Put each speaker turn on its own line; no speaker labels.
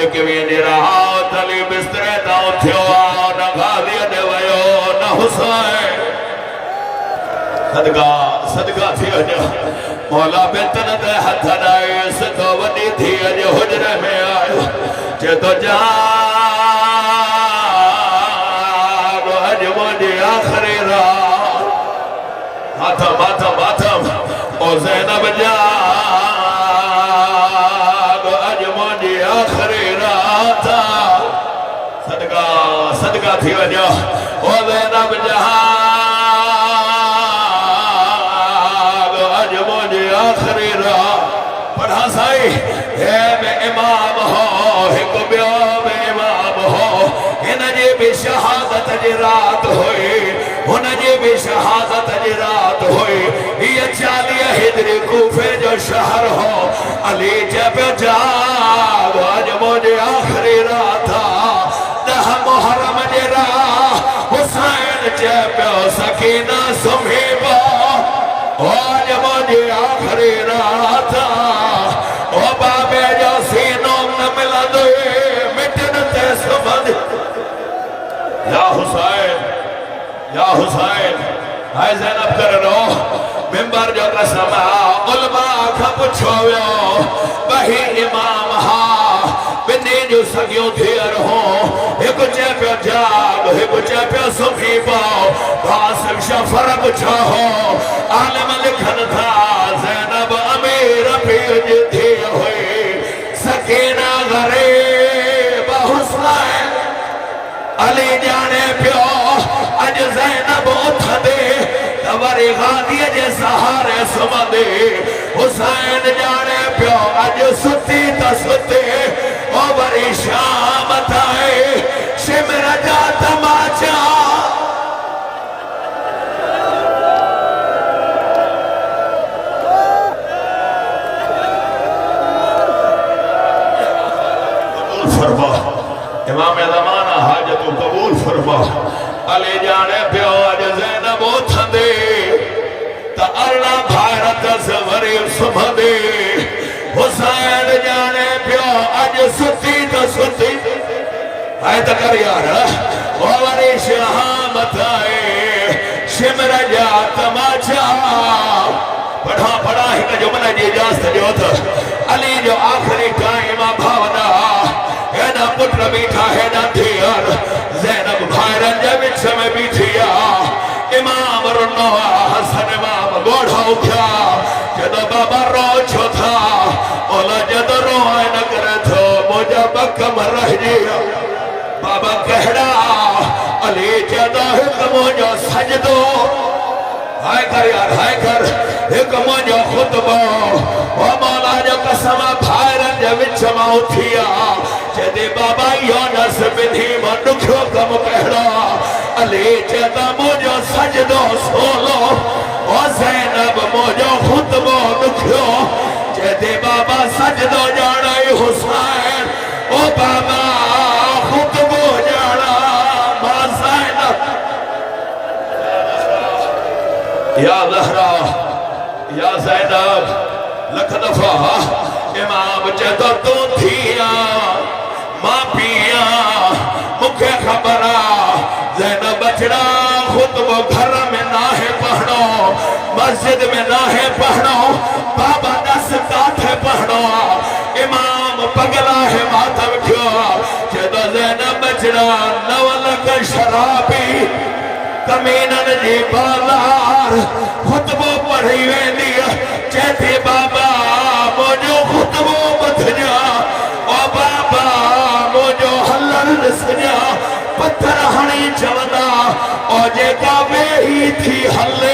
एक वेंदी रात अली बिस्तरे ता उथियो न गादी दे वयो न हुसैन सदका सदका थी अज मौला बेतन दे हथ नाए सतो वडी थी अज हुजरे में आयो जे तो जा अज मुझे आखिरी रात माथम माथम माथम ओ ज़ैनब जा अज मुझे आखिरी रात सदका सदका थी वजो ओ ज़ैनब जा अज मुझे आखिरी रात पढ़ा साई है मैं इमाम हो एक ब्यो में इमाम हो इनजे भी शहादत जी रात होए उनजे भी शहादत जी रात होए ये 40 हिजरी कूफे जो शहर हो अली जब जाग आज मुझे आखिरी रात दह मुहर्रम जे रात हुसैन जब सकीना सुमेबा आज मुझे आखिरी रात ओ बाबे जो सीनों न मिला दे मिटन ते समझ या हुसैन हाय ज़ैनब करनो मिंबर जो कसम उलमा का पुछो वियो वही इमाम हा बिन्नी जो सगियो थियर हो एक चे पे जाग एक चे पे सुखी पाओ बासिम शफर पुछो हो आलम लिखन था ज़ैनब अमीर पीज थी हुई सकीना गरीब हुसैन अली जाने पियो अज ज़ैनब उठदे तवरी गादी जे सहारे सुमदे हुसैन जाने पियो अज सुती त सुते ओ वरी शाम थाए शिमर जा तमाचा फरमा इमाम ज़माना हाजत कबूल फरमा अली जाने पियो अज ज़ैनब उठंदे त अरना भारत सवरी सुभदे हुसैन जाने पियो अज सुती त सुती आए त कर यार ओ वरी शामत आए शिमर जा तमाचा पढ़ा पढ़ा हिक जुमले जी इजाज़त जो त अली जो आखिरी टाइम भावना हेना पुत्र बीठा हेना थियर ज़ैनब भाइरन जे विच में बीठिया इमाम रुनो हसन इमाम गोढ़ा उठा जदो बाबा रो छो था ओला जदो रो न करे थो मुझा बकम रह जिया बाबा कहड़ा अली जदो हिक मुझो सजदो हाय कर यार हाय कर एक मुझो खुतबो ओ मौला जो कसम भाइरन जे विच में उठिया जदे बाबा योनस विधि मनुखो कम कहड़ा अली जदा मुझो सजदो सोलो ओ ज़ैनब मुझो खुतबो दुखियो जदे बाबा सजदो जाना हुसैन ओ बाबा खुतबो जाना मां ज़ैनब या ज़हरा या ज़ैनब लख दफा इमाम जदो तू थिया मां पिया मुखे खबरा ज़ैनब बचड़ा खुतबो घर में ना है पढ़नो मस्जिद में ना है पढ़नो बाबा दस काठे पढ़नो इमाम पगला है माथा उठियो जदो ज़ैनब बचड़ा नवलक शराबी कमीनन जी बालार खुतबो पढ़ी वेंदी चेती बाबा मुझो खुतबो मत जा ओ बाबा मुझो हलर सजा पत्थर हणी चवंदा ओ जेका वेही थी हल